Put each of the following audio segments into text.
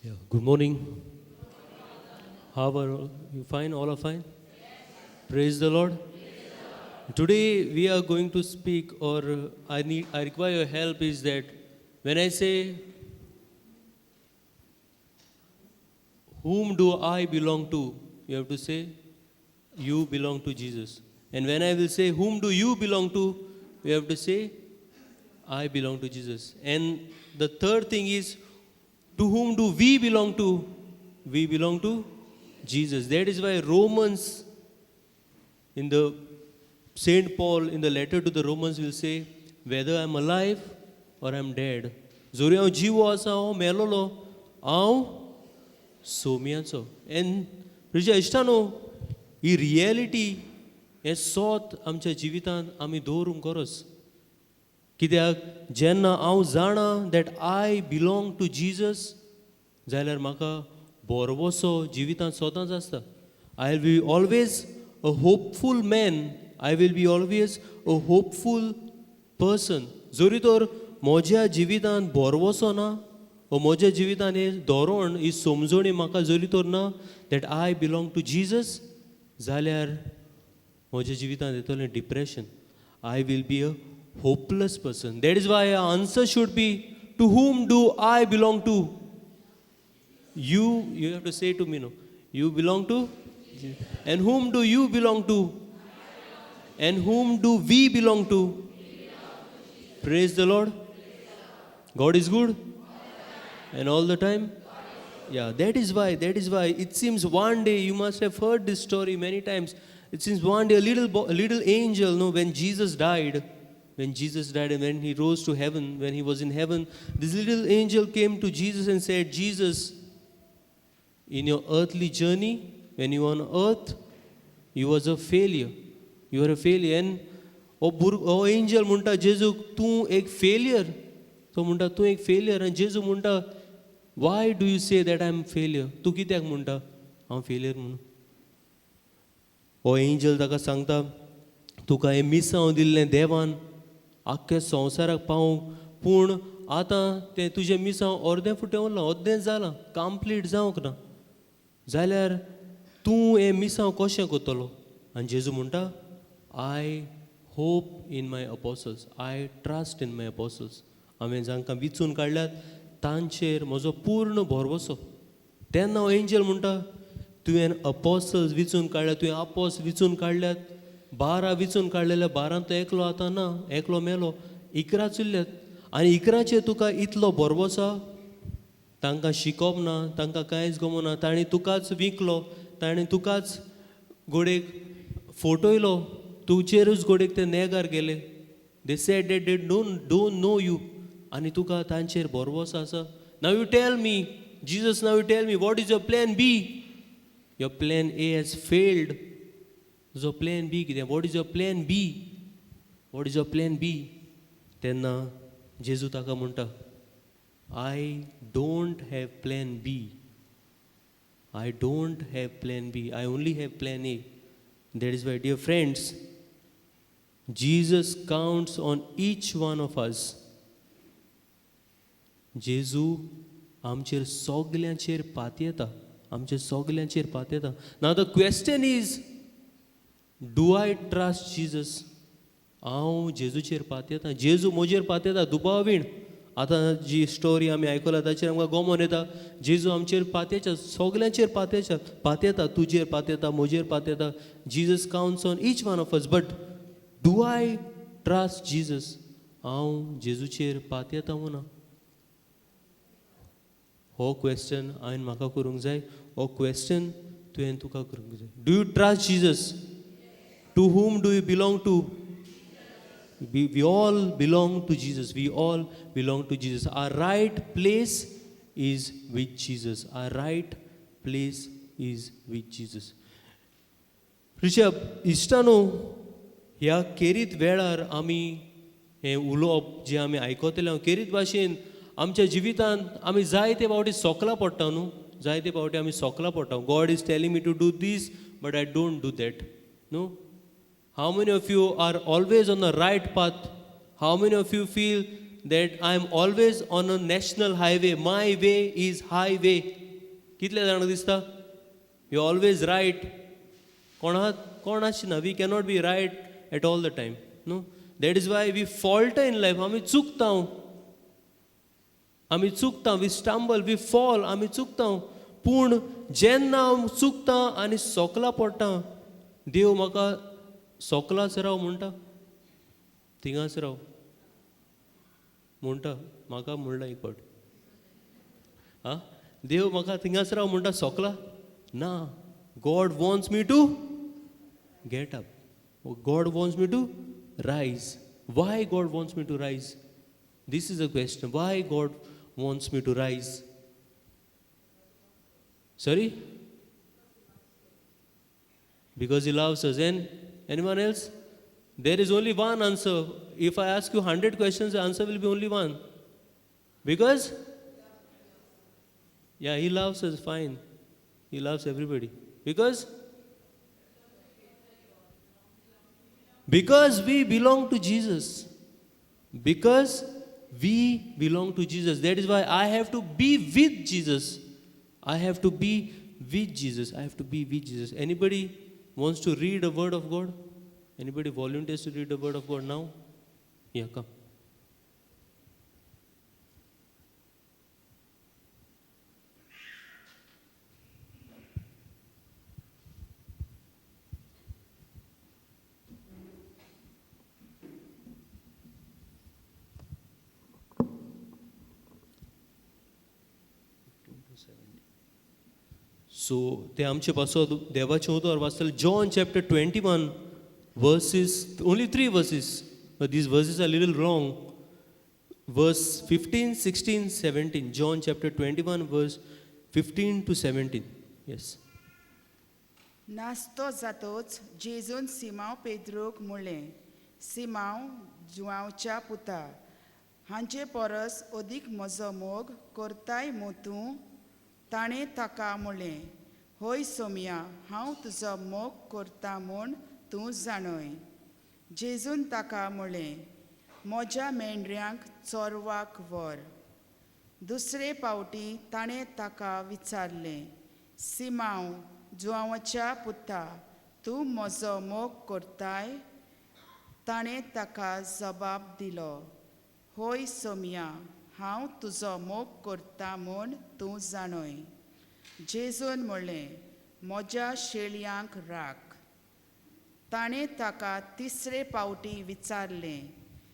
Yeah. Good morning. How are you? Fine? All are fine? Praise the Lord. Today we are going to speak, or I require your help. Is that when I say, "Whom do I belong to?" You have to say, "You belong to Jesus." And when I will say, "Whom do you belong to?" You have to say, "I belong to Jesus." And the third thing is, to whom do we belong to? We belong to Jesus. That is why Romans, in the Saint Paul in the letter to the Romans will say, whether I'm alive or I'm dead. जोरी हांव जिवो आसा हांव मेलोलो हांव सोमयाचो. And तुज्या इश्टानो ही reality हें सोत आमच्या जिवितांत आमी दवरूंक गरज. कित्याक जेन्ना हांव जाणां that I belong to Jesus जाल्यार म्हाका बोरवोसो जिवितांत सोदांच आसता. I will be always a hopeful man. I will be always a hopeful person. जोरी तर म्हज्या जिवितांत बोरवोसो ना, वा म्हज्या जिवितांत हें धोरण ही समजणी म्हाका जोरी तर ना that I belong to Jesus, जाल्यार म्हज्या जिवितांत येतलें depression. I will be a hopeless person. That is why our answer should be, to whom do I belong to? You have to say to me, no. You belong to? And whom do you belong to? And whom do we belong to? Praise the Lord. God is good. And all the time. Yeah, that is why it seems one day, you must have heard this story many times. It seems one day a little angel, no, when Jesus died and when he rose to heaven, when he was in heaven, this little angel came to Jesus and said, Jesus, in your earthly journey, when you were on earth, you was a failure. You are a failure. And o angel म्हणटा जेजूक तूं एक failure. तो म्हणटा तूं एक failure. And जेजू म्हणटा, why do you say that I am failure? तूं कित्याक म्हणटा हांव failure म्हणून? हो angel ताका सांगता, तुका हें मिसांव दिल्लें देवान आख्ख्या संवसाराक पावूंक, पूण आतां तें तुजें मिसांव अर्दें फुटें उरलां, अर्दें जालां, कंप्लीट जावंक ना. जाल्यार तूं हें मिसांव कशें करतलो? आनी जेजू म्हणटा, I hope in my apostles. I trust in my apostles. हांवें जांकां विचून काडल्यात तांचेर म्हजो पूर्ण भरवोसो. तेन्ना हो एंजल म्हणटा, तुवें अपोसल्स विचून काडल्यात, तुवें आपोस विचून काडल्यात, 12 विचून काडलेल्या 12 तो एकलो आतां ना, एकलो मेलो, 11 उरल्यात. आनी 11चेर तुका इतलो भरवोसो? तांकां शिकोप ना, तांकां कांयच गमना, तांणी तुकाच विकलो, तांणी तुकाच घोडेक फोटोयलो, तुजेरूच घोडेक ते नेगार गेले. They said that they don't know you. आनी तुका तांचेर भरवोसो आसा? Now you tell me, Jesus, now you tell me, what is your plan B? Your plan A has failed. तुजो प्लॅन बी कितें? What is your plan B? What is your plan B? तेन्ना जेजू ताका म्हणटा, I don't have plan B. I don't have plan B. I only have plan A. That is Y, dear friends, Jesus counts on each one of us. Jezu आमचेर सगल्यांचेर पातयेता, आमच्या सगल्यांचेर पातयेता. Now the question is, do I trust Jesus? हांव जेजूचेर पातयेता, जेजू म्हजेर पातयता दुबावीण. आतां जी स्टोरी आमी आयकला ताचेर आमकां गमन येता. जेजू आमचेर पातयेता, सगल्यांचेर पातयता, तुजेर पातयता, म्हजेर पातयता. Jesus counts on each one of us. But do I trust Jesus? हांव जेजूचेर पातयेता म्हणा? हो क्वेश्चन हांवें म्हाका करूंक जाय, हो क्वेश्चन तुवें तुका करूंक जाय. Do you trust Jesus? To whom do you belong to? We all belong to Jesus. We all belong to Jesus. Our right place is with Jesus. Our right place is with Jesus. Rishabh, इश्टानो, ह्या केरीत वेळार आमी हें उलोवप जें आमी आयकतले, केरीत भाशेन आमच्या जिवितांत आमी जायते फावटी सोकला पडटा न्हू, जायते फावटी आमी सोकला पडटा. God is telling me to do this, but I don't do that. न्हू, how many of you are always on the right path? How many of you feel that I am always on a national highway. My way is highway. कितले जाणांक दिसता? You always right. कोणाची we cannot be right at all the time. No? That is why we falter in life. आमी चुकता, we stumble, we fall, आमी चुकता. पूण जेन्ना हांव चुकता आनी सोकला पडटा, देव म्हाका सोकलाच राव म्हणटा, थिंगाच राव म्हणटा, म्हाका म्हणला एक फावट. देव म्हाका थिंगाच राव म्हणटा सोकला? ना. God wants me to get up. God wants me to rise. Why God wants me to rise? This is a question. Why God wants me to rise? Sorry? Because He loves us. And anyone else? There is only one answer. If I ask you 100 questions, the answer will be only one. Because? Yeah, He loves us, fine. He loves everybody. Because we belong to Jesus. Because we belong to Jesus. That is why I have to be with Jesus. I have to be with Jesus. I have to be with Jesus. Anybody wants to read a word of God? Anybody volunteers to read the word of God now? Yeah, come. So, ते आमचे पासो देवाचे उतर वाचतले. John chapter 21 verses, only 3 verses, but these verses are a little long. Verse 15, 16, 17. John chapter 21 verse 15 to 17. Yes. नास्तो जातोच जेजून सिमांव पेद्रूक म्हणलें, सिमांव जुआंवच्या पुता, हांचे परस अदीक म्हजो मोग करताय मू तूं? ताणें ताका म्हणलें, होय सोमया, हांव तुजो मोग करता म्हूण तूं जाणय. जेजून ताका म्हणलें, म्हज्या मेंढऱ्यांक चोरवाक व्हर. दुसरे फावटी ताणें ताका विचारलें, सिमांव जुआंवच्या पुता, तूं म्हजो मोग करताय? ताणें ताका जबाब दिलो, होय सोमया, हांव तुजो मोग करता म्हूण तूं जाणय. जेजून म्हणलें, म्हज्या शेळयांक राख. ताणें ताका तिसरे फावटी विचारलें,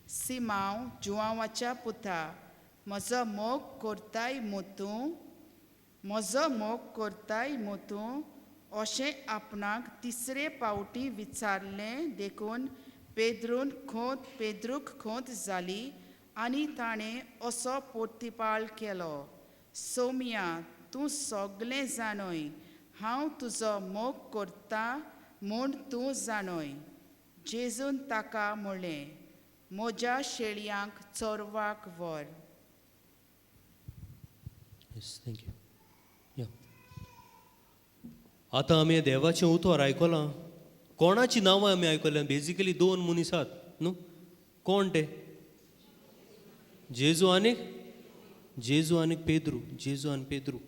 सिमांव जुआंवाच्या पुता, म्हजो मोग करताय मू तूं? म्हजो मोग करताय मू तूं? अशें आपणाक तिसरे फावटी विचारलें देखून पेद्रूक खोंत जाली आनी ताणें असो पोर्तिपाळ केलो, सोमया, तूं सगलें जाणय, हांव तुजो मोग करता म्हूण तूं जाणय. जेजून ताका म्हणलें, म्हज्या शेळयांक चोरवाक व्हर. Yes, thank you. Yeah. आतां आमी देवाचें उतर आयकलां. कोणाची नांवां आमी आयकल्यां? बेजिकली 2 मनीस आसात न्हू. कोण ते? जेजू आनी पेद्रू. जेजू आनी पेद्रू.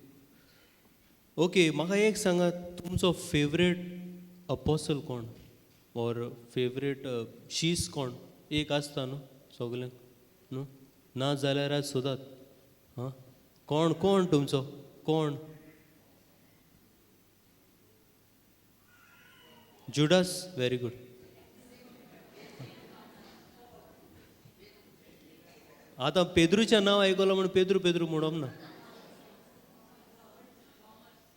ओके, म्हाका एक सांगात, तुमचो फेवरेट अपोसल कोण? ऑर फेवरेट शीस कोण? एक आसता न्हू सगल्यांक न्हू. ना जाल्यार आज सोदात. हां, कोण तुमचो? कोण? जुडास. Very good. आतां पेद्रूचें नांव आयकलां म्हूण पेद्रू म्हणप ना.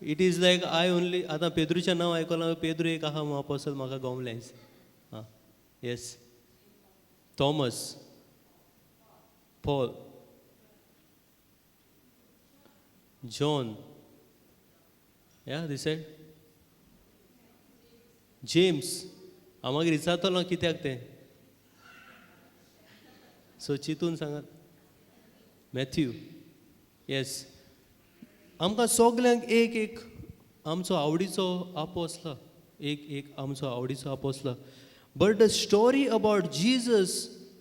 It is like I only. आतां पेद्रूचें नांव आयकलां, पेद्रू एक आहा म्हणून अपोसल म्हाका गवलें. हां, येस. थॉमस, पॉल, जॉन, या दिस सायड, जेम्स. हांव मागीर विचारतलो कित्याक तें. सो चिंतून सांगात. मॅथ्यू. येस. आमकां सगल्यांक एक आमचो आवडीचो आपोसला. एक आमचो आवडीचो आपोसला. But the story about Jesus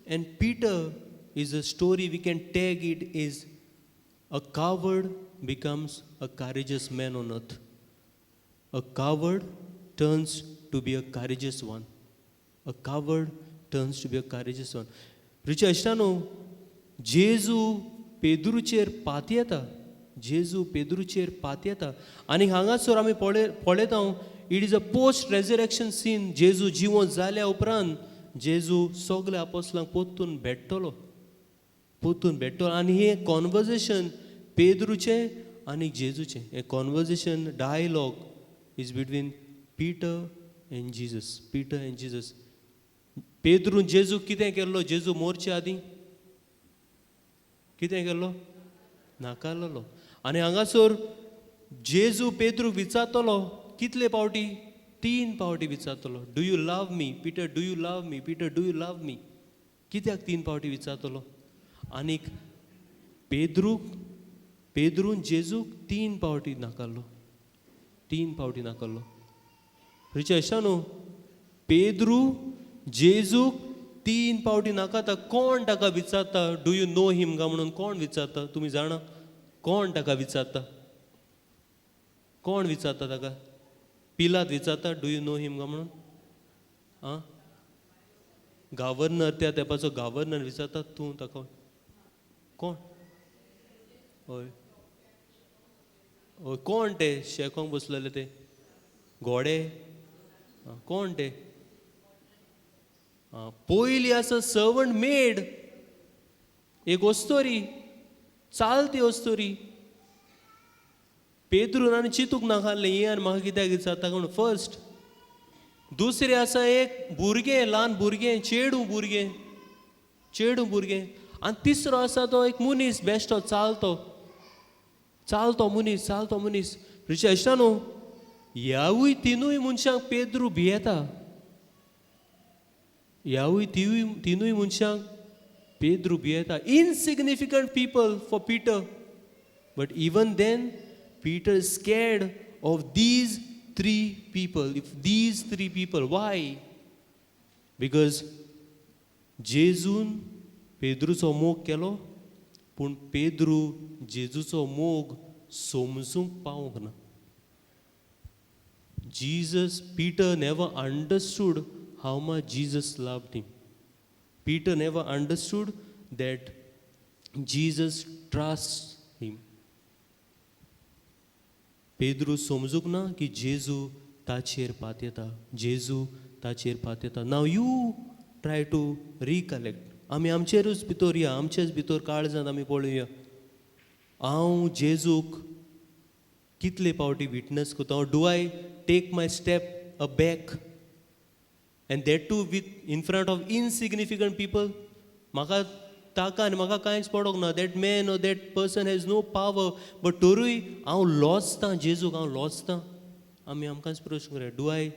and Peter is a story we can tag it is a coward becomes a courageous man on earth. A coward turns to be a courageous one. A coward turns to be a courageous one. Preacher Ishtano, Jesu Pedrucher patyata. Jesu Pedrucher patyata. Ani hangasor आमी पळयता it is a post resurrection scene. Jesu जिवंत जाल्या उपरांत जेजू सगल्या आपोस्लांक पोत्तून भेट्टलो आनी हे conversation पेद्रूचें आनी जेजूचें. हे conversation dialogue is between Peter and Jesus. Peter and Jesus. पेद्रून जेजू कितें केल्लो? जेजू मोरचे आदीं कितें केल्लो? नाकारलेलो. आनी हांगासर जेजू पेद्रू विचारतलो कितले पावटी? 3 पावटी विचारतलो. Do you love me? Peter do you love me? Peter do you love me? कित्याक 3 पावटी विचारतलो? आनीक पेद्रून जेजूक 3 पावटी नाकारलो. 3 पावटी नाकारलो. रिचा अशा न्हू, पेद्रू जेजूक 3 पावटी नाकारता. कोण ताका विचारता डू यू नो हिम गा म्हणून? कोण विचारता? तुमी जाणा कोण ताका विचारता? कोण विचारता ताका? पिलात विचारता डू यू नो हिम गा म्हणून? आं, गव्हर्नर, त्या तेंपाचो गव्हर्नर विचारता तूं ताका कोण? हय हय, कोण ते शेकोंक बसलेले ते घोडे? कोण ते? पयली आसा सर्वंट मेड, एक ओस्तोरी, चालती ओस्तोरी. पेद्रून आनी चिंतूंक नाकालें हें आनी म्हाका कित्याक विचारता म्हूण फर्स्ट. दुसरें आसा एक भुरगें, ल्हान भुरगें, चेडूं भुरगें. आनी तिसरो आसा तो एक मनीस बेश्टो चालतो मनीस. रिचा अशा न्हू, ह्यावूय तिनूय मनशांक पेद्रू भियेता. ह्यावूय तिनूय मनशांक पेद्रू भियेता. Insignificant people for Peter, but even then Peter is scared of these 3 people. If these 3 people, why? Because जेजून पेद्रूचो मोग केलो, पूण पेद्रू जेजूचो मोग समजूंक पावूंक ना. Peter never understood how much Jesus loved him. Peter never understood that Jesus trusts him. Pedro समजूंक ना की जेजू ताचेर पातयता. नाव यू ट्राय टू रिकलेक्ट. आमी आमचेरूच भितर या, आमचेच भितर काळजांत आमी पळोवया. हांव जेजूक कितले पावटी विटनस करता? Do I take my step a back and that too with in front of insignificant people? म्हाका ताका आनी म्हाका कांयच पडोंक ना. That man or that person has no power, but तरूय हांव लॉचतां जेजूक, हांव लॉचतां. आमी आमकांच प्रश्न करूया,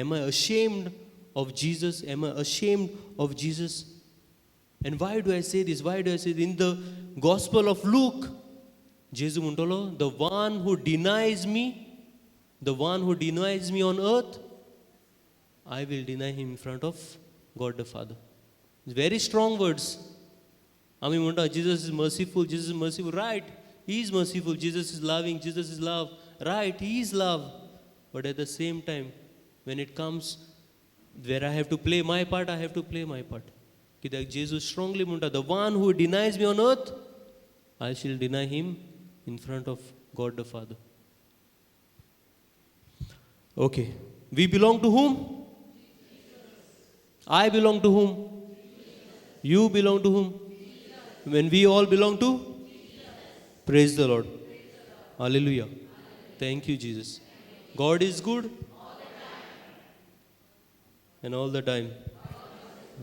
am I ashamed of Jesus? Am I ashamed of Jesus? And why do I say this? In the gospel of Luke Jezu म्हणटलो, the one who denies me on earth, I will deny him in front of God the Father. Very strong words. आमी म्हणटा Jesus is merciful, right, he is merciful. Jesus is loving, Jesus is love, right, he is love. But at the same time when it comes where I have to play my part, I have to play my part. कित्याक Jezu strongly म्हणटा, the one who denies me on earth, I shall deny him in front of God the Father. Okay, we belong to whom? I belong to whom? You belong to whom? When we all belong to? Praise the Lord. Hallelujah. Thank you, Jesus. God is good. And all the time.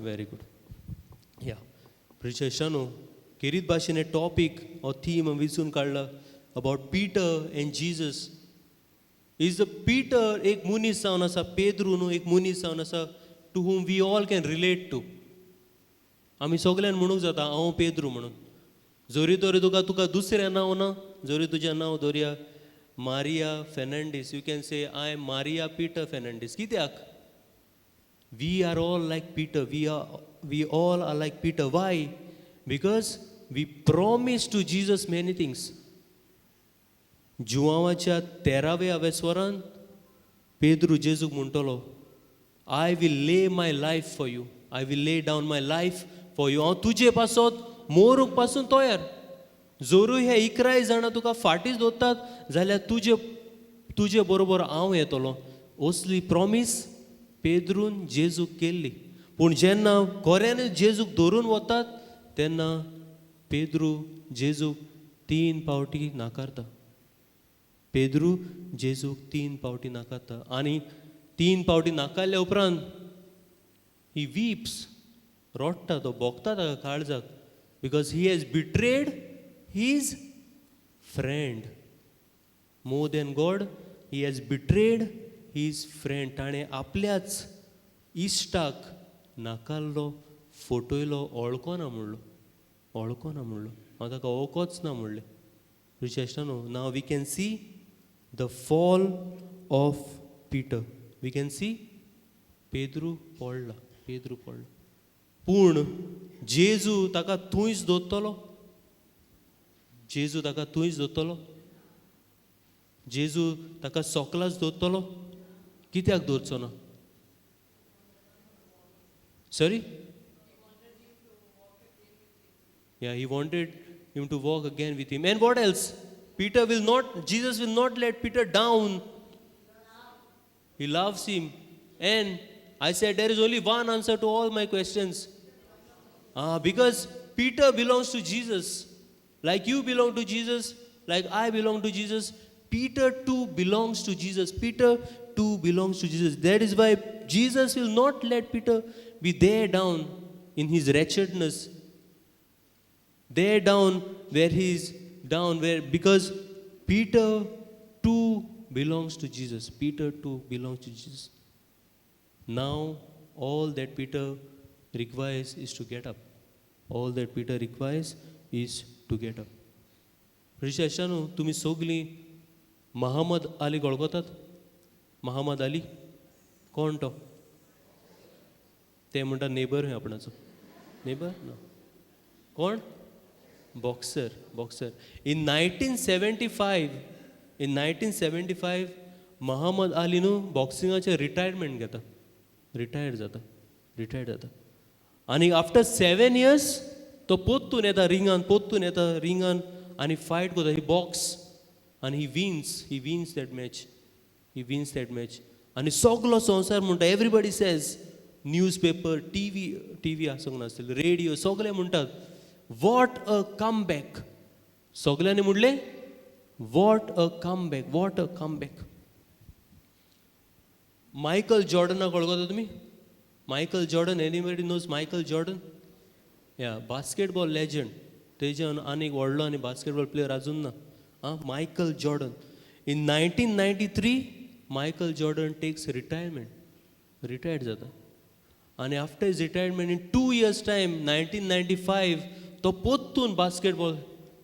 Very good. Yeah. Preacher Shano, Kirit Bashine topic or theme विचून काढला about Peter and Jesus. Is the Peter एक मुनीस जावन आसा, पेद्रू न्हू एक मुनीस जावन आसा, to whom we all can relate to. आमी सगळ्यान म्हणूंक जाता हांव पेद्रू म्हणून. जोरी तोरी तुका दुसरें नांव ना, जोरी तुजें नांव धरया Maria Fernandes, you can say I am Maria Peter Fernandes. कित्याक? We are all like Peter, we all are like Peter. Why? Because we promise to Jesus many things. जुआवाच्या 13व्या वेस्वरान पेद्रू जेजूक म्हणटलो, I will lay my life for you, I will lay down my life for you. हांव तुजे पासत मोरूंक पासून तयार. जोरूय हे 11 जाणां तुका फाटीच दवरतात जाल्यार तुजे बरोबर हांव येतलो. असली प्रॉमीस पेद्रून जेजूक केल्ली. पूण जेन्ना खऱ्यानच जेजूक धरून वतात तेन्ना पेद्रू जेजूक 3 पावटी नाकारता. पेद्रू जेजूक 3 पावटी नाकारता. आनी 3 पावटी नाकारल्या उपरांत ही वीप्स, रोडटा, तो भोगता ताका काळजाक. Because he has betrayed his friend. More than God, he has betrayed his friend. ताणें आपल्याच इश्टाक नाकारलो, फटयलो, वळखोना म्हणलो. हांव ताका वळखोच ना म्हणलें. रिचेस्टानो, now we can see the fall of Peter. We can see Pedru पडला. पूण जेजू ताका थंयच दवरतलो. जेजू ताका सोकलाच दवरतलो. कित्याक दवरचो ना? Sorry? Yeah, he wanted him to walk again with him. And what else? Jesus will not let Peter down. He loves him. And I said there is only one answer to all my questions. Because Peter belongs to Jesus. Like you belong to Jesus, like I belong to Jesus, Peter too belongs to Jesus. That is why Jesus will not let Peter be there down in his wretchedness. There down where he is down, because Peter too belongs to Jesus. Now all that Peter requires is to get up. रिशाशानू, तुम्ही सगळीं महम्मद अली वळखतात? महम्मद अली कोण तो? ते म्हणटा neighbour खंय आपणाचो. Neighbour ना. कोण? बॉक्सर. इन 1975 महम्मद अली न्हू बॉक्सिंगाचें रिटायरमेंट घेता. रिटायर्ड जाता. आनी आफ्टर 7 years तो पोत्तून येता रिंगान आनी फायट करता. ही बॉक्स आनी ही विन्स दॅट मॅच. आनी सगलो संवसार म्हणटा, everybody says, news paper, TV आसूंक नासतले, रेडिओ, सगळे म्हणटात, वॉट अ कमबॅक. सगल्यांनी म्हणलें, वॉट अ कमबॅक. मायकल जॉर्डनाक वळखता तुमी? Michael Jordan, anybody knows Michael Jordan? या बास्केटबॉल लेजंड. तेच्यान आनीक व्हडलो आनी बास्केटबॉल प्लेयर अजून ना. Michael Jordan. In 1993 Michael Jordan takes retired जाता. आनी after his retirement in 2 years time 1995 तो पोत्तून बास्केटबॉल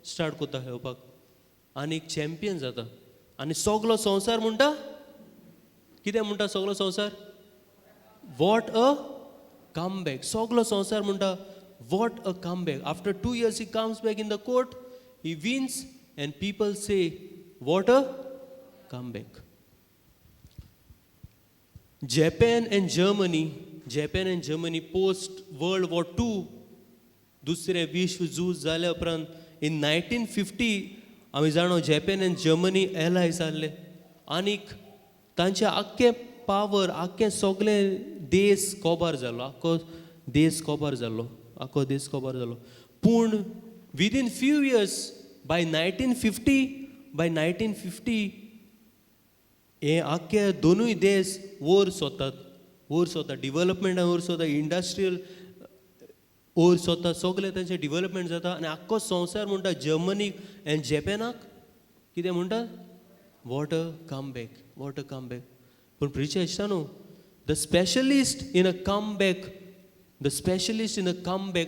स्टार्ट करता खेळपाक आनी चॅम्पियन जाता. आनी सगलो संवसार म्हणटा, कितें म्हणटा सगलो संवसार? What a comeback. सगलो संवसार म्हणटा, what a comeback. After 2 years he comes back in the court, he wins, and people say, what a comeback. Japan and Germany post World War II, दुसरे विश्व झूज जाल्या उपरांत इन 1950 आमी जाणो जपान आनी जर्मनी एलाय जाल्ले. आनीक तांचे आख्खे पावर, आख्खे सगळे देश कोबार जालो. आख्खो देश कोबार जालो. पूण विदीन फ्यू इयर्स, बाय 1950 हे आख्खे दोनूय देश वयर सोदतात. डिव्हलपमेंटान वयर सोदता, इंडस्ट्रियल वयर सोदता, सगळे तांचे डिव्हलपमेंट जाता. आनी आख्खो संवसार म्हणटा जर्मनीक आनी जपानाक कितें म्हणटा? What a comeback. पूण प्रिचर न्हू, the specialist in a comeback,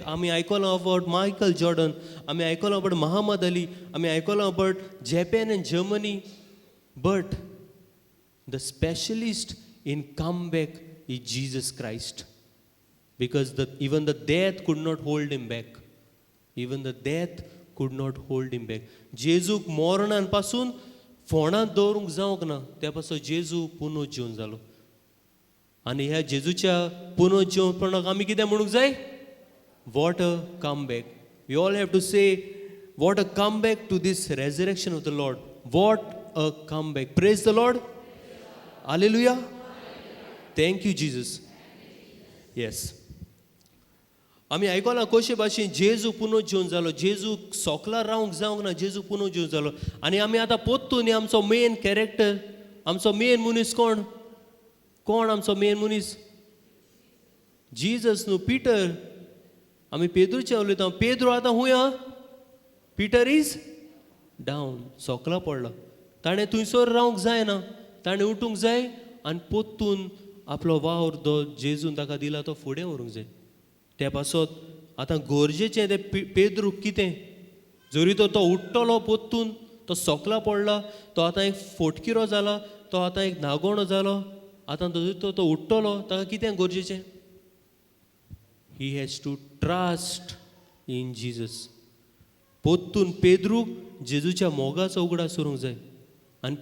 आमी आयकलां अबाउट मायकल जॉर्डन, आमी आयकलां अबाउट महम्मद अली, आमी आयकलां अबाउट जपान आनी Germany. But the specialist in comeback is Jesus Christ. Because even the death could not hold him back. Even the death could not hold him back. जेजूक मोरणांपासून फोंडांत दवरूंक जावंक ना त्या पासून जेजू पुनरुज्जीवन जालो. आनी ह्या जेजूच्या पुनरुज्जीवनाक आमी कितें म्हणूंक जाय? What a comeback. We all have to say, what a comeback to this resurrection of the Lord. What a comeback. Praise the Lord. Hallelujah. Thank you, Jesus. Yes. आमी आयकलां कशे भाशेन जेजू पुनरुज्जीवन जालो. जेजू सोकला रावंक जावंक ना, जेजू पुनरुज्जीवन जालो. आनी आमी आतां पोत्तू न्ही आमचो मेन कॅरेक्टर, आमचो मेन मनीस कोण? कोण आमचो मेन मनीस? जीजस न्हू, पिटर. आमी पेद्रूचे उलयता. पेद्रू आतां खूंय आहा? पिटर इज डावन, सोकला पडला. ताणें थंयसर रावंक जायना, ताणें उठूंक जाय आनी पोत्तून आपलो वावर जो जेजून ताका दिला तो फुडें व्हरूंक जाय. त्या पासत आतां गरजेचें तें पेद्रूक कितें? जरी तो उठ्ठलो पोत्तून, तो सोकला पडला, तो आतां एक फोटकिरो जाला, तो आतां एक नागोणो जालो, आतां जरी तो उठ्ठलो, ताका कितें गरजेचें? He has to trust in Jesus. पोत्तून पेद्रूक जेजूच्या मोगाचो उगडास करूंक जाय आनी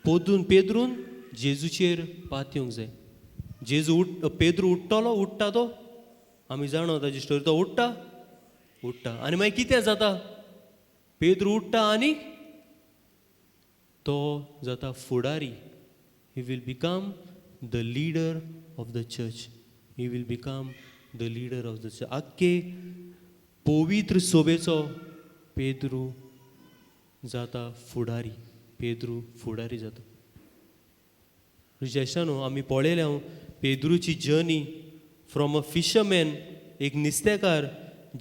पोत्तून पेद्रून जेजूचेर पातयूंक जाय. जेजू पेद्रू उठ्ठलो, उठ्ठा तो, आमी जाणो ताची स्टोरी. तो उठ्ठा आनी मागीर कितें जाता? पेद्रू उठ्ठा आनी तो जाता फुडारी. He will become the leader of the church. He will become the leader of the church. आख्खे पवित्र सोबेचो पेद्रू जाता फुडारी. पेद्रू फुडारी जाता. न्हू आमी पळयलें हांव पेद्रूची जर्नी फ्रॉम अ फिशरमॅन, एक नुस्तेकार.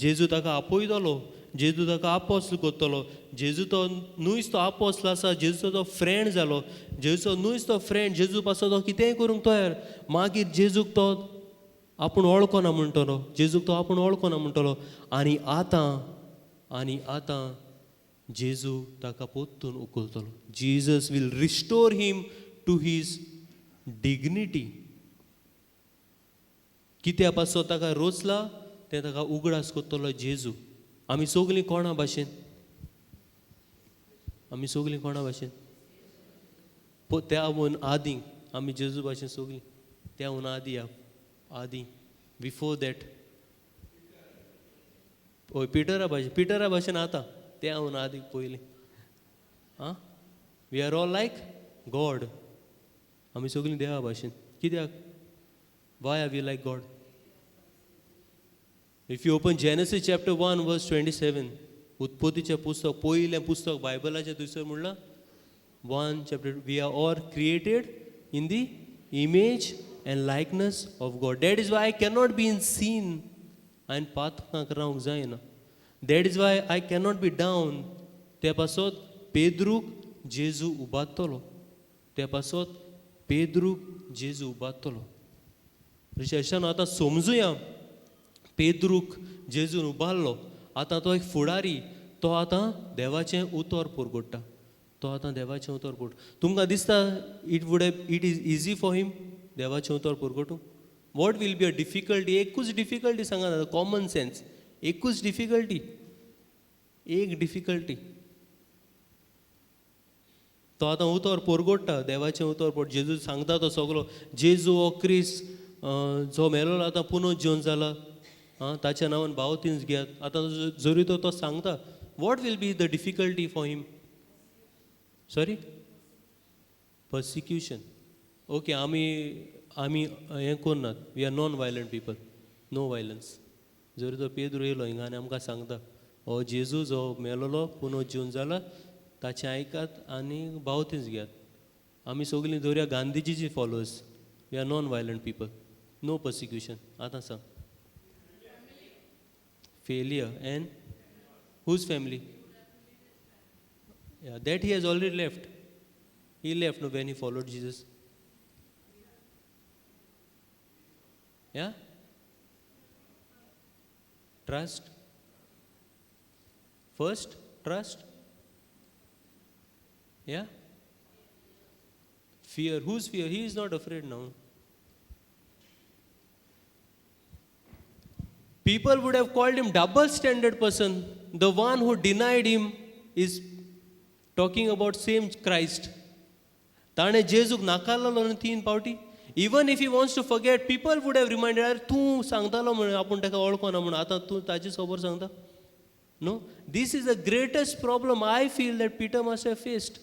जेजू ताका आपयतलो, जेजू ताका आपोसल करतलो. जेजू तो न्हूच तो आपोसल आसा, जेजूचो तो फ्रेंड जालो. जेजूचो न्हूच तो फ्रेंड, जेजू पासो तो कितेंय करूंक तयार. मागीर जेजूक तो आपूण वळखना म्हणटलो, जेजूक तो आपूण वळखना म्हणटलो. आनी आतां जेजू ताका पोत्तून उखलतलो. Jesus will restore him to his dignity. कित्या पासो ताका रोचला तें ताका उगडास करतलो जेजू. आमी सगलीं कोणा भाशेन? आमी सगलीं कोणा भाशेन? त्या हून आदीं आमी जेजू भाशेन सगलीं. त्या हून आदीं बिफोर दॅट हय पिटरा भाशेन आतां. त्या हून आदीं पयलीं. Ah we are all like God. आमी सगलीं देवा भाशेन. कित्याक? Why are we like God? If you open Genesis chapter 1 verse 27, उत्पत्तीचें पुस्तक, पयलें पुस्तक बायबलाचें, थंयसर म्हणलां 1 chapter, we are all created in the image and likeness of God. That is why I cannot be in sin and पातकांक रावंक जायना. That is why I cannot be down. त्या पासत पेद्रूक जेजू उबारतलो. त्या पासत पेद्रूक जेजू उबारतलो. अशें आतां समजुया, पेद्रूक जेजून उबारलो. आतां तो एक फुडारी. तो आतां देवाचें उतर परगट्टा. तुमकां दिसता it is easy for him देवाचें उतर परगटूंक? What will be a difficulty? एकूच डिफिकल्टी सांगात, कॉमन सेन्स. एकूच डिफिकल्टी, एक डिफिकल्टी. तो आतां उतर परगट्टा, देवाचें उतर पड. जेजू सांगता तो सगलो. जेजू हो क्रिस्त जो मेलो आतां पुनरुज्जीवन जाला, ताच्या नांवान बावतींस घेयात. आतां जरी तो सांगता, what will be the difficulty for him? Sorry, persecution. Okay, आमी हें करनात. We are non violent people, no violence. जरी तो पेद्रू येयलो हिंगा आनी आमकां सांगता, हो जेजू जो मेलोलो पुनरुज्जीवन जाला, ताचें आयकात आनी बावतींस घेयात. आमी सगलीं धरुया गांधीजीची followers. We are non violent people, no persecution. आतां सांग. Failure and whose family? Yeah, that he has already left. He left when he followed Jesus. Yeah? Trust. First, trust. Yeah? Fear. Whose fear? He is not afraid now. people would have called him double standard person. The one who denied him is talking about same Christ. ताणे जेजूक नाकारलेलो न्हू 3 फावटी. Even if he wants to forget, people would have reminded, अरे तूं सांगतालो म्हणून आपूण ताका वळखना म्हणून आतां तूं ताजे सोबत सांगता. No, this is the greatest problem I feel that Peter must have faced.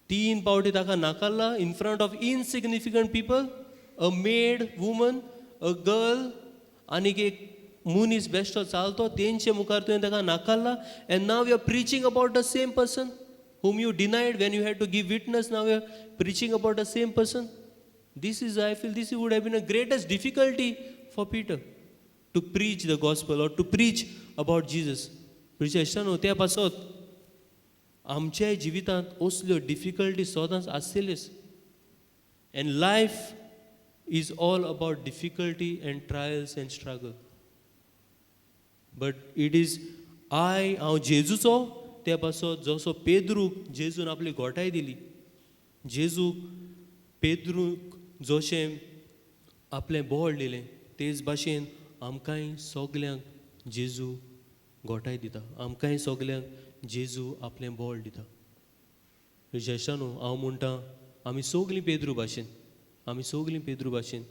3 फावटी ताका नाकारला in front of insignificant people, a maid woman, a girl, आनीक एक मुनीस बेश्टो चालतो तेंचे मुखार तुवें ताका नाकारला. And now you are preaching about the same person whom you denied when you had to give witness. Now you are preaching about the same person. This is, I feel, this would have been the greatest difficulty for Peter to preach the gospel or to preach about Jesus. प्रिचेस्टानो त्या पासत आमच्या जिवितांत असल्यो difficulty सदांच आसतल्योच. And life is all about difficulty and trials and struggle. But it is हांव जेजूचो त्या पासत जसो पेद्रूक जेजून आपली घोटाय दिली, जेजूक पेद्रूक जशें आपलें बोळ दिलें तेच भाशेन आमकांय सगल्यांक जेजू घोटाय दिता, आमकांय सगल्यांक जेजू आपलें बोळ दिता. जेशानू हांव म्हणटा आमी सगलीं पेद्रू भाशेन, आमी सगलीं पेद्रू भाशेन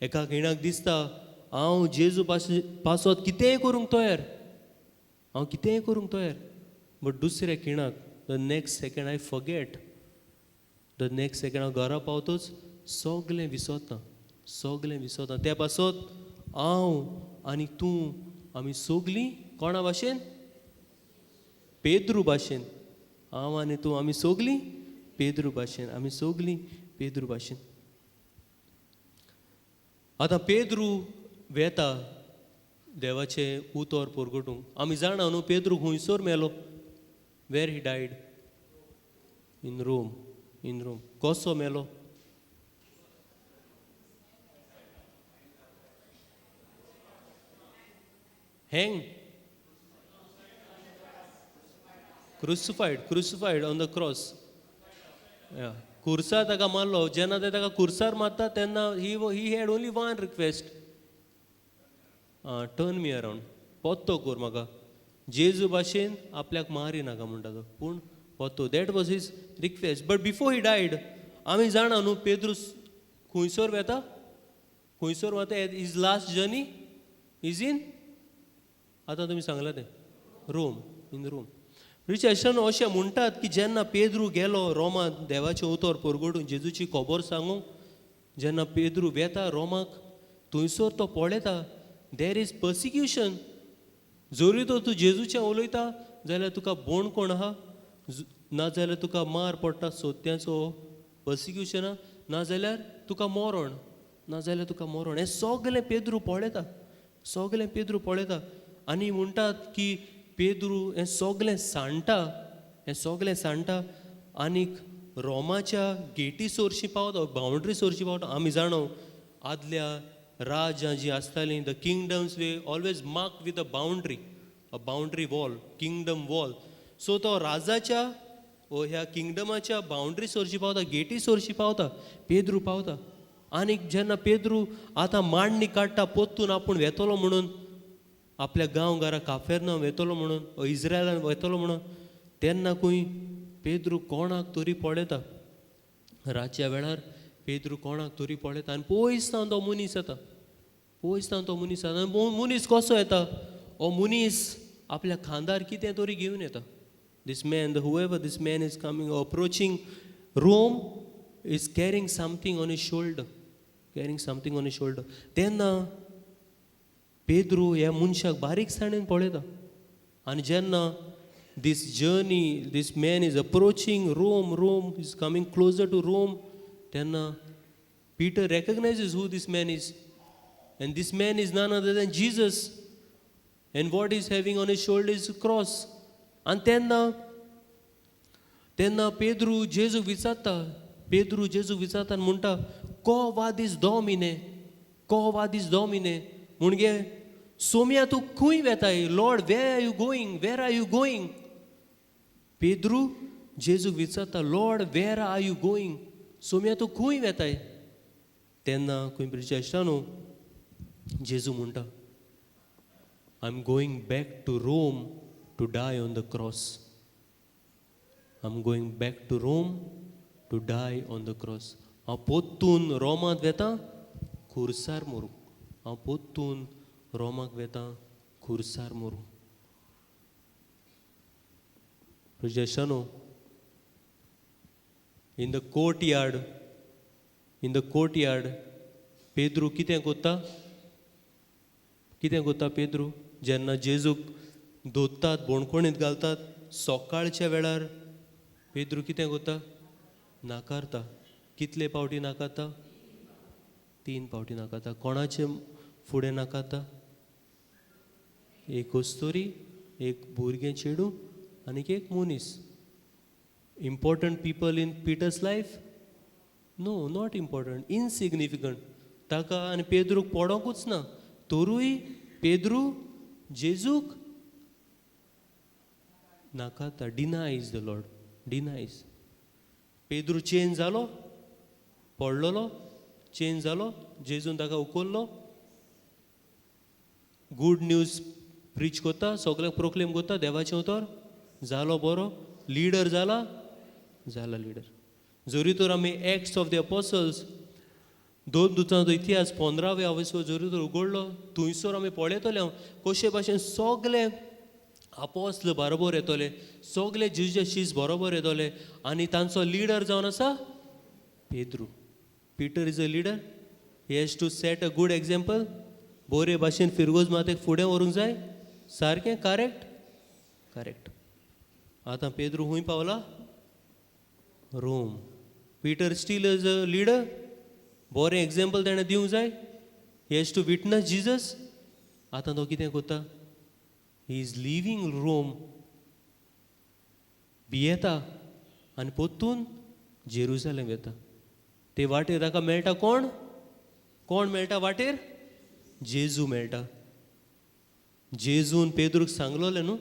एका खिणाक दिसता हांव जेजू पासत कितेंय करूंक तयार, हांव कितेंय करूंक तयार. बट दुसऱ्या खिणाक the next second I forget, the next second हांव घरा पावतोच सगलें विसरता, सगलें विसरता. त्या पासत हांव आनी तूं आमी सगलीं कोणा भाशेन? पेद्रू भाशेन. हांव आनी तूं आमी सगलीं पेद्रू भाशेन, आमी सगलीं पेद्रू भाशेन. आतां पेद्रू वेता देवाचें उतर परगटूंक. आमी जाणा न्हू पेद्रू खंयसर मेलो. Where he died? In Rome. In Rome. कसो मेलो? hanged, crucified on the cross. Yeah. खुर्सार ताका मारलो. जेन्ना ते ताका खुर्सार मारता तेन्ना he had only one request. Turn me around. पोत्तो कोर म्हाका. जेजू भाशेन आपल्याक मारी नाका म्हणटा तो, पूण पोत्तो. That was his request. But before he died आमी जाणा न्हू पेद्रू खंयसर वेता, खंयसर वता. His last journey is in, आतां तुमी सांगला तें, रोम. इन रोम. रिचेशन अशें म्हणटात की जेन्ना पेद्रू गेलो रोमांत देवाचें उतर परगटून जेजूची खबर सांगूंक, जेन्ना पेद्रू वेता रोमाक, थंयसर तो पळयता देर इज पर्सिक्युशन. जरी तर तूं जेजूचें उलयता जाल्यार तुका बोण कोण आहा, नाजाल्यार तुका मार पडटा सोत्यांचो पर्सिक्युशना, नाजाल्यार तुका मरण, नाजाल्यार तुका मरण. हें सगलें पेद्रू पळयता, सगलें पेद्रू पळयता. आनी म्हणटात की पेद्रू हें सगलें सांडटा, हें सगलें सांडटा आनीक रोमाच्या गेटी सोरशी पावता, बाउंड्री सोरशी पावता. आमी जाणो आदल्या राज्यां जीं आसतालीं, the kingdoms we always mark with a boundary wall, kingdom wall. So तो राजाच्या ह्या किंगडमाच्या बाउंड्री सोरशी पावता, गेटी सोरशी पावता, पेद्रू पावता. आनीक जेन्ना पेद्रू आतां मांडणी काडटा पोत्तून आपूण वेतलो म्हणून, आपल्या गांव घरा काफेरनाम वेतलो म्हणून, इज्रायलान वेतलो म्हणून, तेन्ना खंय पेद्रू कोणाक तरी पळयता. रातच्या वेळार पेद्रू कोणाक तरी पळयता आनी पयसतान तो मनीस येता, पयसतान तो मनीस येता. मनीस कसो येता? हो मनीस आपल्या खांदार कितें तरी घेवन येता. This man, whoever this man is coming or approaching Rome is carrying something on his shoulder, carrying something on his shoulder. तेन्ना पेद्रू ह्या मनशाक बारीकसाणेन पळयता. आनी जेन्ना this journey, this man is approaching Rome is coming closer to Rome, तेन्ना Peter recognizes who this man is. And this man is none other than Jesus. And what he's having on his shoulder is a cross. आनी तेन्ना पेद्रू जेजूक विचारता, पेद्रू जेजूक विचारता आनी म्हणटा, को वादीस डॉमिने, को वादीस डॉमिने. म्हणजे सोम्या तूं खंय वेताय? Lord, where are you going? Where are you going? Pedru जेजूक विचारता, Lord, where are you going? सोम्या तूं खंय वेताय? तेन्ना खंय प्रिचेस्टानो जेजू म्हणटा, I'm going back to Rome to die on the cross. I'm going back to Rome to die on the cross. हांव पोत्तून रोमांत वेता खुर्सार मरूं. हांव पोत्तून रोमाक वेता खुर्सार मरूं. Prajashano, in the courtyard, Pedro कितें कोत्ता? कितें कोत्ता पेद्रू? जेन्ना जेजूक दोत्तात, बोणकोणींत घालतात, सकाळच्या वेळार पेद्रू कितें कोत्ता? नाकारता. कितले पावटी नाकारता? 3 पावटी नाकारता. कोणाचे फुडें नाकारता? एक कस्तुरी, एक भुरगें चेडूं आनी एक मनीस. Important people in Peter's life? No, not important, insignificant. ताका आनी पेद्रूक पडोंकूच ना. तोरूय पेद्रू जेजूक नाकारता. Denies the Lord, denies. Pedru change जालो, पडलोलो, चेंज जालो, जेजून ताका उखल्लो, गूड न्यूज प्रीच कोत्ता, सगळ्यांक प्रोक्लेम कोत्ता देवाचें उतर, जालो बरो, लिडर जाला लिडर. जरी तर आमी एक्ट्स ऑफ द अपोसल्स 2 दुतांचो इतिहास 15व्या अवयसो जरी तर उगडलो, थंयसर आमी पळयतले कशे भाशेन सगळे आपोसल बरोबर येतले, सगळे जेजूचे शीश बरोबर येतले आनी तांचो लिडर जावन आसा Pedru. Peter is a leader. He has to set a good example. बरे भाशेन फिरगोज मातेक फुडें व्हरूंक जाय. सारकें करेक्ट, करेक्ट. आतां पेद्रू खूंय पावला? Rome. Peter still is a leader. बरें एग्जाम्पल ताणें दिवंक जाय. He has to witness Jesus. आतां तो कितें कोत्ता? ही इज लिवींग रोम. भियेता आनी पोत्तून जेरुसलेम येता. ते वाटेर ताका मेळटा कोण? कोण मेळटा वाटेर? जेजू मेळटा. जेजून पेद्रूक सांगलोलें न्हू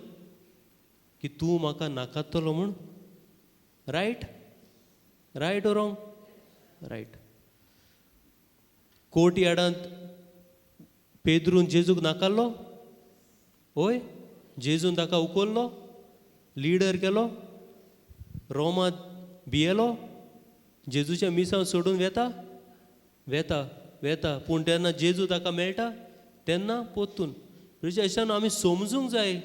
की तूं म्हाका नाकात्तलो म्हूण. रायट? रायट ओ रॉंग? रायट. कोर्ट यार्डांत पेद्रून जेजूक नाकारलो? ओय. जेजून ताका उखल्लो, लिडर केलो, रोमांत भियेलो, जेजूच्या मिसांव सोडून वेता वेता वेता. पूण तेन्ना जेजू ताका मेळटा तेन्ना पोत्तून. अशें आमी समजूंक जाय.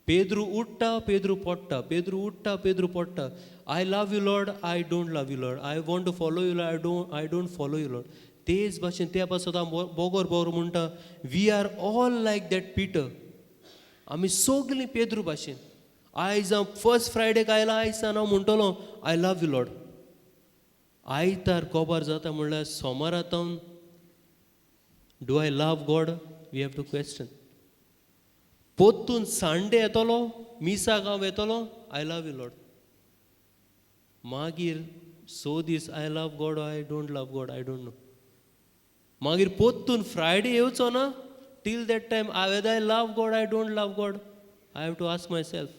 पेद्रू उठ्ठा, पेद्रू पडटा, पेद्रू उठ्ठा, पेद्रू पडटा. I love you Lord, I don't love you Lord. I want to follow you Lord, I don't follow you Lord. तेच भाशेन त्या पासून बोगोर बोर म्हणटा we are all like that Peter. आमी सगलीं पेद्रू भाशेन. आयज हांव फर्स्ट फ्रायडेक आयला, आयज हांव म्हणटलो आय लव यू लॉर्ड. आयतार कोबार जाता म्हणल्यार सोमारातावन do I love God? We have to question. पोत्तून सांडे येतलो, मिसाक हांव येतलो, आय लव यू लॉर्ड. मागीर this I love God, I don't love God, I don't know. मागीर पोत्तून फ्रायडे येवचो ना. Till that time whether I love God, I don't love God, I have to ask myself.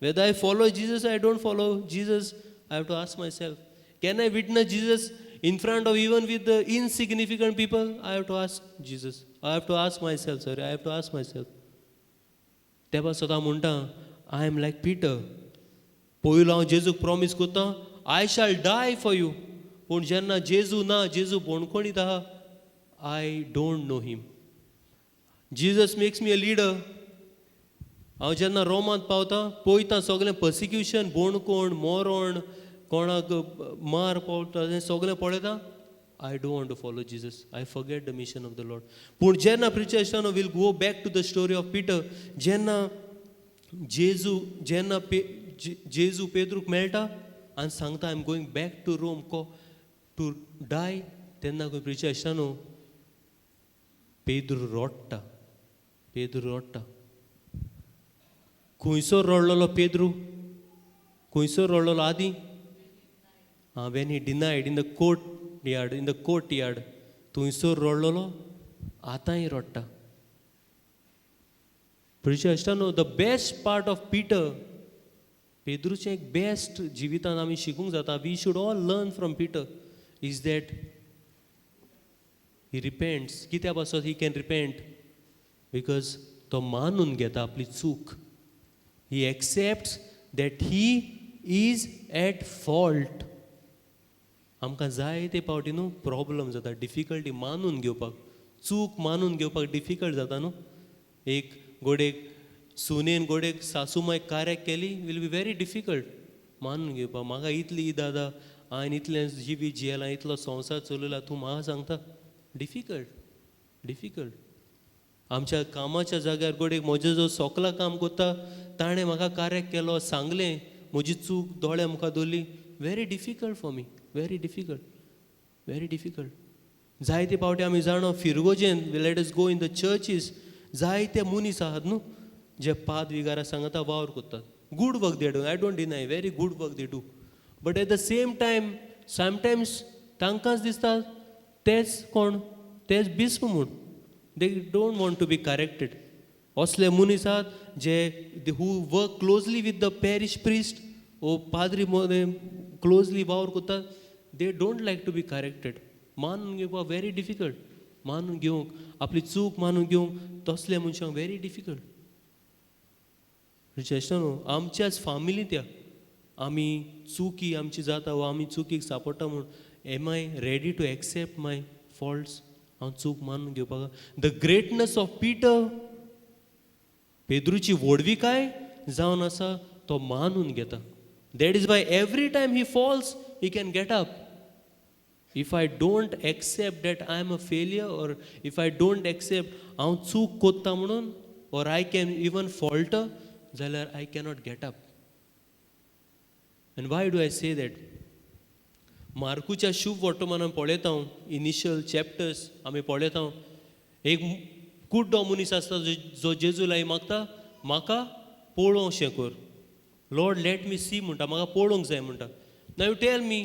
Whether I follow Jesus, I don't follow Jesus, I have to ask my self. Can I witness Jesus in front of even with the insignificant people? I have to ask Jesus. I have to ask myself, sorry, I have to ask myself. तेव्हा सदां म्हणटा I am like Peter. पयलो हांव जेजूक promise कोत्ता I shall die for you. पूण जेन्ना जेजू ना, जेजू बोणकोणीत आहा, I don't know him. Jesus makes me a leader. हांव जेन्ना रोमांत पावता पळयता सगळें पर्सिक्युशन, बोणकोण, मोरण, कोणाक मार पडटा हें सगळें पळयता. I don't want to follow Jesus. I forget the mission of the Lord. पूण जेन्ना प्रिचर आसतना will go back to the story of Peter. जेन्ना जेजू पेद्रूक मेळटा आनी सांगता I am going back to Rome to die, तेन्ना प्रिचर आसतना पेद्रू रोडटा. पेद्रू रोडटा. खंयसर रोडलोलो पेद्रू? खंयसर रोडलोलो आदी? when he denied in the courtyard, थंयसर रोडलोलो, आतांय रोडटा. प्रिचर आसतना the best part of Peter, पेद्रूचें एक बेस्ट जिवितांत आमी शिकूंक जाता, we should all learn from Peter, is that he repents. कित्या पासत ही कॅन रिपेंट? बिकॉज तो मानून घेता आपली चूक. He accepts that he is at fault. आमकां जाय ते पावटी न्हू प्रॉब्लम जाता, डिफिकल्टी मानून घेवपाक, चूक मानून घेवपाक डिफिकल्ट जाता न्हू. एक गोडेक सुनेन गोडेक सासूमाय कार्याक केली वील बी व्हेरी डिफिकल्ट मानून घेवपाक. म्हाका इतली दादा हांवें इतलें जिवी जियेलां, इतलो संवसार चलयला, तूं म्हाका सांगता डिफिकल्ट डिफिकल्ट. आमच्या कामाच्या जाग्यार गोडेक म्हजे जो सोकला काम करता ताणें म्हाका कार्याक केलो, सांगलें, म्हजी चूक दोळ्या मुखार दवरली. Very difficult for me, very difficult, very difficult. जायते पावटी आमी जाणो फिरगोजेन let us go in the churches, जायते मनीस आहात न्हू जे पाद विगारा सांगता वावर करतात. Good work they do, I don't deny, very good work they do. But at the same time sometimes तांकांच दिसता तेच कोण, तेच बिस्म म्हूण. They don't want to be corrected. असले मनीस आहात जे who work closely with the parish priest ओ पाद्री मदे क्लोजली वावर करतात. They don't like to be corrected. मानून घेवपाक व्हेरी डिफिकल्ट. मानून घेवंक, आपली चूक मानून घेवंक तसल्या मनशांक व्हेरी डिफिकल्ट. न्हू आमच्याच फामिलींत या आमी चुकी आमची जाता वा आमी चुकीक सांपडटा म्हूण am I ready to accept my faults. हांव चूक मानून घेवपाक. द ग्रेटनेस ऑफ पीटर, पेद्रूची व्हडविकाय जावन आसा तो मानून घेता. That is why every time he falls he can get up. If I don't accept that I am a failure, or if I don't accept हांव चूक कोत्ता म्हणून, or I can even falter, जाल्यार I cannot get up. And why do I say that? मार्कूच्या शुभ वर्तमानान पळयता हांव, initial chapters आमी पळयता हांव, एक कुड्डो मनीस आसता जो जेजू लागीं मागता, म्हाका पळोवंक कर, लॉर्ड लेट मी सी म्हणटा, म्हाका पळोवंक जाय म्हणटा. नाव यू टेल मी,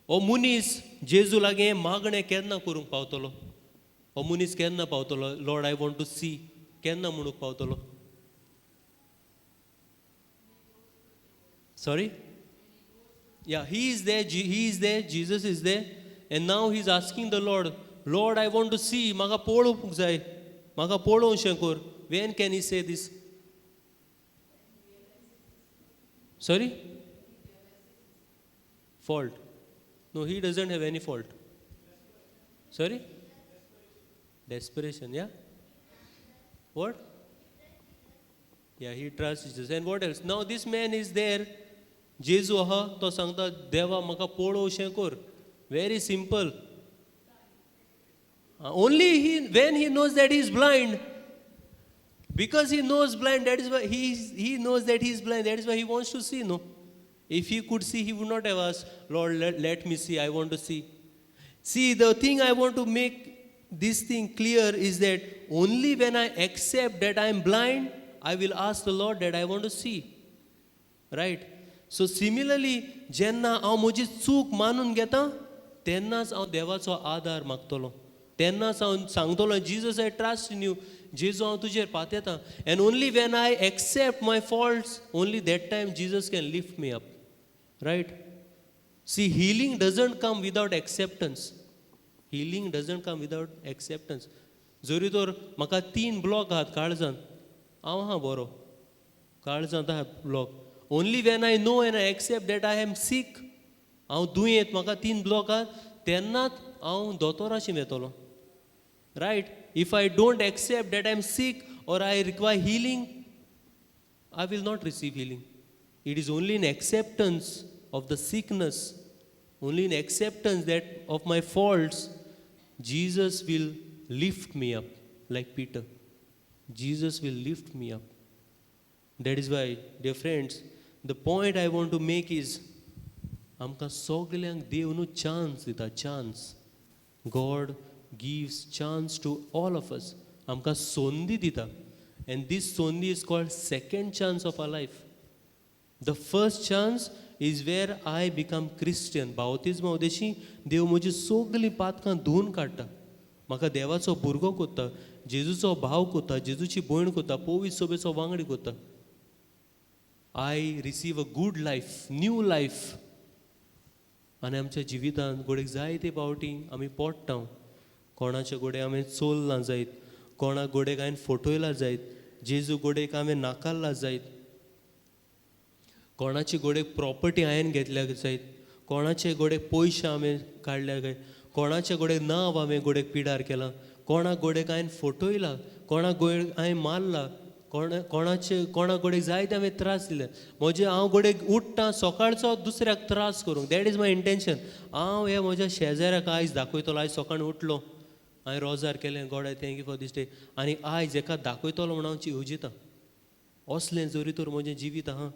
हो मनीस जेजू लागीं हें मागणें केन्ना करूंक पावतलो? हो मनीस केन्ना पावतलो लॉर्ड आय वॉन्ट टू सी, केन्ना म्हणूंक पावतलो? Sorry? Yeah, he is there, Jesus is there, and now he's asking the Lord, Lord, I want to see, म्हाका पळोवंक जाय, म्हाका पळोवंशें कर. When can he say this? Sorry? Fault. No, he doesn't have any fault. Sorry? Desperation, yeah? What? Yeah, he trusts Jesus. And what else? Now this man is there. जेजू आहा तो सांगता, देवा म्हाका पळोवशें कर. Very simple. Only when he knows that he is blind, because he knows blind, that is why he knows that he is blind, that is why he wants to see. No, if he could see, he would not have asked, Lord, let me see, I want to see. See, the thing I want to make this thing clear is that only when I accept that I am blind, I will ask the Lord that I want to see. Right? So similarly, जेन्ना हांव म्हजी चूक मानून घेता तेन्नाच हांव देवाचो आदार मागतलो. तेन्नाच हांव सांगतलो, Jesus I trust in you, जेजू हांव तुजेर पातयतां. And only when I accept my faults, only that time Jesus can lift me up. Right? See, healing doesn't come without acceptance. Healing doesn't come without acceptance. जरी तर म्हाका 3 block आहात काळजांत, हांव आहा बरो, काळजांत आहा block. Only when I know and I accept that I am sick, हांव दुयेंत, म्हाका 3 ब्लॉक आहात, तेन्नाच हांव दोतोराशी वेतलो. Right? If I don't accept that I am sick or I require healing, I will not receive healing. It is only in acceptance of the sickness, only in acceptance that of my faults, Jesus will lift me up like Peter. Jesus will lift me up. That is why, dear friends, the point I want to make is, आमकां सगल्यांक देव न्हू chance दिता, chance. God gives chance to all of us. आमकां संदी दिता. And this संदी is called second chance of our life. The first chance is where I become Christian. बावतिस्मा Udeshi देव म्हजी सगलीं पातकां धुवन काडटा. म्हाका देवाचो भुरगो कोत्ता, जेजूचो भाव कोत्ता, जेजूची भयण कोत्ता, पवित्र सभेचो वांगडी कोत्ता. I receive a good life, new life. आनी आमच्या जिवितांत गोडेक जायते पावटी आमी पडटा. कोणाच्या गोडे आमी चोलना जायत, कोणाक गोडेक हांवें फटयला जायत. जेजू गोडेक हांवें नाकारला जायत, कोणाची गोडेक प्रॉपर्टी हांवें घेतल्या जायत, कोणाचे गोडेक पयशे हांवें काडल्या काय, कोणाचे गोडेक नांव हांवें गोडेक पिडार केलां, कोणाक गोडेक हांवें फटयला, कोणाक गोडेक हांवें मारला, कोणाक गोडेक जायते हांवें त्रास दिले. हांव गोडेक उठ्ठां सकाळचो दुसऱ्याक त्रास करूंक, दॅट इज माय इंटेंशन. हांव हे म्हज्या शेजाऱ्याक आयज दाखयतलो, आयज सकाळीं उठलो, हांवें रोजार केलें, God I thank you for this day, आनी आयज हेका दाखयतलो म्हणून हांव येवजितां. असलें जरी तर म्हजें जिवीत आहा,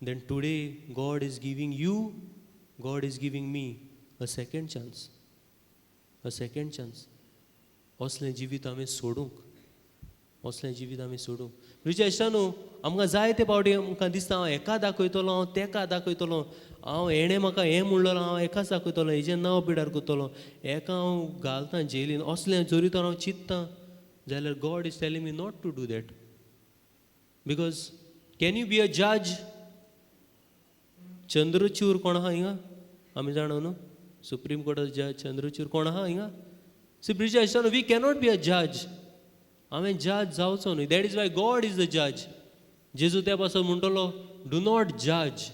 then today God is giving you, God is giving me a second chance, a second chance. असलें जिवीत हांवें सोडूंक, असलें जिवीत हांवें सोडूंक. तुज्या इश्टा न्हू, आमकां जायते फावटी आमकां दिसता हांव हेका दाखयतलो, हांव तेका दाखयतलो, हांव हेणें म्हाका हें म्हणलेलो हांव हेकाच दाखयतलो, हेजें नांव पिड्यार करतलो, हेका हांव घालतां जेलीन. असलें जरी तर हांव चिंत्तां जाल्यार God is telling me not to do that. Because can you be a जज? चंद्रचूड कोण आहा हिंगा? आमी जाणा न्हू, सुप्रीम कोर्टाचो जज चंद्रचूड कोण आहा हिंगा? सी ब्रिजा इश्टा न्हू, वी कॅनॉट बी अ जज. हांवें जज जावचो न्ही. That is Y God is the जज. जेजू त्या पासून म्हणटलो, डू नॉट जज,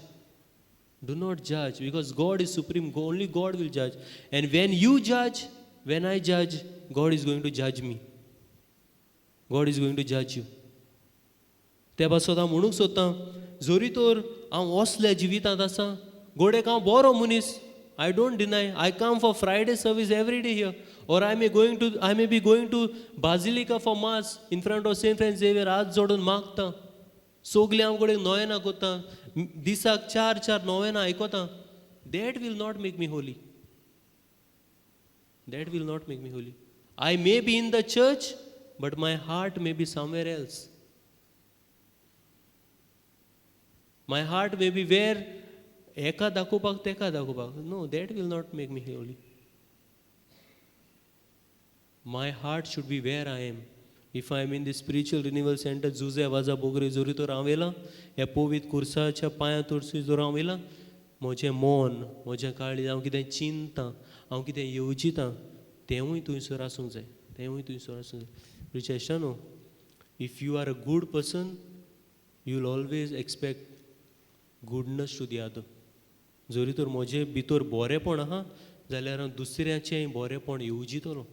डू नॉट जज, because God is supreme, only God we'll जज. एंड वेन यू जज, वेन आय जज, गॉड इज गोइंग टू जज मी, गॉड इज गोइंग टू जज यू. त्या पासून हांव म्हणूंक सोदतां, जरी तर हांव असल्या जिवितांत आसा, गोडेक हांव बरो मनीस, I don't deny. I come for Friday service every day here. Or I may be going to Basilica for Mass in front of St. Francis Xavier. हात जोडून मागता. सोगली हांव गोडेक नोवेना कोत्ता. दिसाक 4 novena आयकोता. That will not make me holy. That will not make me holy. I may be in the church, but my heart may be somewhere else. My heart may be where एका दाखोवपाक तेका दाखोवपाक. No, that will not make me holy. My heart should be where I am. If I am in the spiritual renewal center, Jose वाजा बोगरे जोरी तो हांव येला, ह्या पवित्र कुर्साच्या पांयां तोरशी जोर हांव येला, म्हजें मन, म्हजें काळीज, हांव कितें चिंत्तां, हांव कितें येवजितां, तेंवूय थंयसर आसूंक जाय, तेंवूय थंयसर आसूंक जाय. रिचा न्हू, if you are a good person, you will always expect goodness to the other. जरी तर म्हजें भितर बरेंपण आहा जाल्यार हांव दुसऱ्याचें बरेंपण येवजितलो.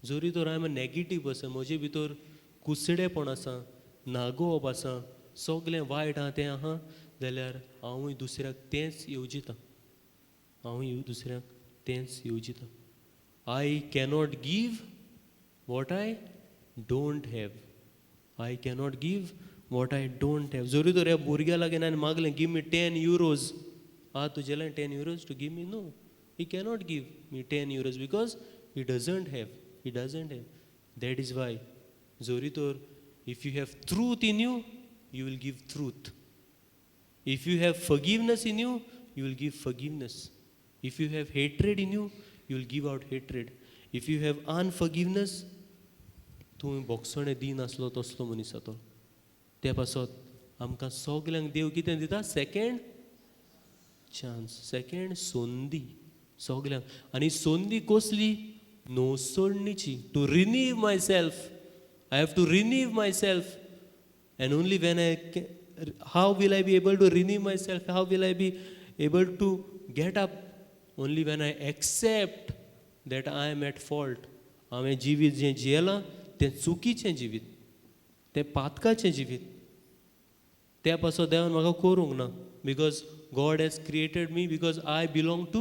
जरी तर हांव नॅगेटीव पर्सन, म्हजे भितर कुसडेपण आसा, नागोवप आसा, सगलें वायट आहा तें आहा, जाल्यार हांवूय दुसऱ्याक तेंच येवजितां, हांवूय दुसऱ्याक तेंच येवजितां. I cannot give what I don't have. I cannot give what I don't have. जरी तर ह्या भुरग्या लागीं हांवें मागलें, गीव मी 10 euros. तुजे लागीं 10 euros to give me? No, he cannot give me 10 euros because he doesn't have. He doesn't have. That is why, जरी तर if you have truth in you, you will give truth. If you have forgiveness in you, you will give forgiveness. If you have hatred in you, you will give out hatred. If you have unforgiveness, तूं बोगसणे दिनासलो तसलो मनीस जातो. त्या पासत आमकां सगल्यांक देव कितें दिता? सेकंड चान्स, सेकंड संदी सगल्यांक. आनी संदी कसली? नोसोडणीची. To renew myself. I have to renew myself. And only when how will I be able to renew myself? How will I be able to get up? Only when I accept that I am at fault. हांवें जिवीत जें जियेलां तें चुकीचें जिवीत, तें पातकाचें जिवीत, त्या पासून देवान म्हाका करूंक ना. Because God has created me because I belong to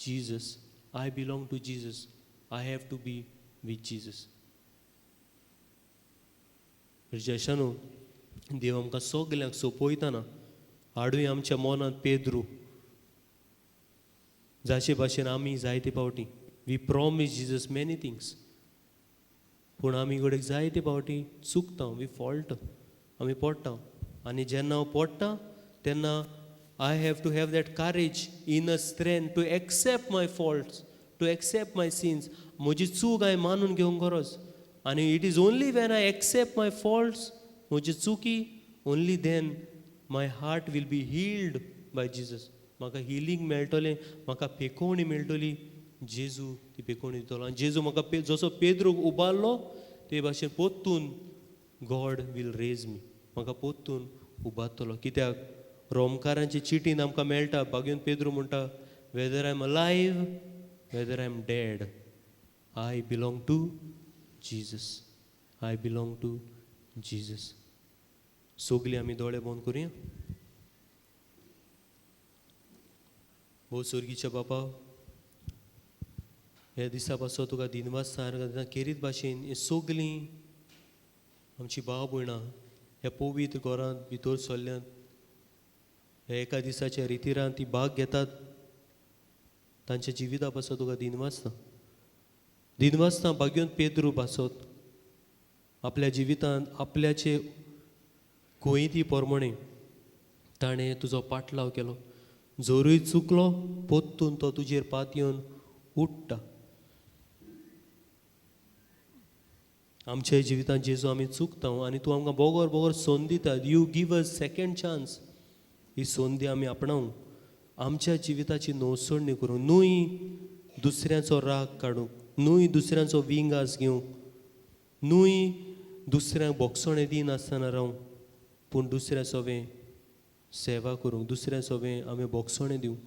Jesus. I belong to Jesus. I have to be with Jesus. रिजेशनो, देव आमकां सगल्यांक सोंपयतना हाडूय आमच्या मनांत पेद्रू. जाचे भाशेन आमी जायते फावटी we promise Jesus many things, पूण आमी कडेन जायते फावटी चुकता, वी फॉल्ट, आमी पडटा. आनी जेन्ना हांव पडटा तेन्ना I have to have that courage, inner strength to accept my faults, to accept my sins. म्हजी चूक हांवें मानून घेवंक गरज. आनी it is only when I accept my faults, म्हजी चुकी, only then my heart will be healed by Jesus. म्हाका हिलींग मेळटलें, म्हाका पेकोवणी मेळटली. जेजू ती पेकोवणी दितलो. आनी जेजू म्हाका जसो पेद्रूक उबारलो ते भाशेन पोत्तून गॉड वील रेज मी, म्हाका पोत्तून उबारतलो. कित्याक रोमकारांची चिटीन आमकां मेळटा, बागेन पेद्रू म्हणटा, whether I am alive whether I am dead, I belong to Jesus, I belong to Jesus. सोगली आमी दोळे बंद करुया. भोव सुर्गीच्या बापा, हे दिसा पासून तुका दिनवास सांगता केरीत भाशेन हे सगलीं आमची भाव भयणां ह्या पवित्र घरांत भितर सरल्यांत, हे एका दिसाच्या रितीरान ती भाग घेतात, तांच्या जिविता पासून तुका दिनवासता बागेन पेद्रू पासत आपल्या जिवितांत आपल्याचे कोयती पोरमणे ताणें तुजो पाटलाव केलो. जोरूय चुकलो पोत्तून तो तुजेर पात येवन उठ्ठा. आमच्या जिवितांत जेजू आमी चुकता आनी तूं आमकां बोगोर बोगोर सोन दिता. You give us second chance. ही संदी आमी आपणावंक, आमच्या जिविताची नोवसणणी करूंक, न्हूय दुसऱ्यांचो राग काडूंक, न्हूय दुसऱ्यांचो विंगास घेवंक, न्हूय दुसऱ्यांक बोगसणे दिनासतना रावंक, पूण दुसऱ्या सोबे सेवा करूंक, दुसऱ्या सोबे आमी बोगसणे दिवंक,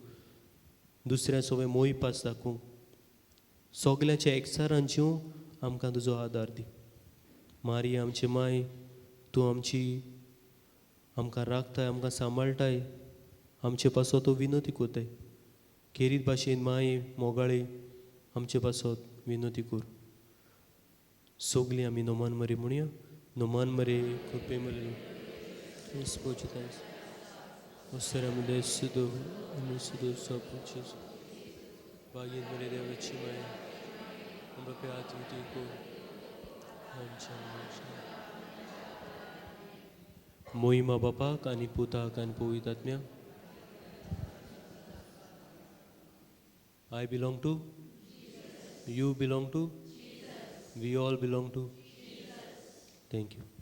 दुसऱ्या सोबे मोयपास दाखोवंक, सोगल्याच्या एकचारान जिवंक आमकां तुजो आदार दी. मारी आमची माय, तूं आमकां राखताय, आमकां सांबाळटाय, आमचे पासो तूं विनोती कोताय. केरीत भाशेन माय मोगाळी आमचे पासत विनोती कर. सोगलीं आमी नोमान मरे म्हणुया. नोमान मरे कृपे मरे बागेन मरे देवाची माय आमकां प्यात विती कर. मोहिमा बापाक आनी पुताक आनी पवित्र आत्म्याक. I belong to, you belong to, we all belong to. Thank you.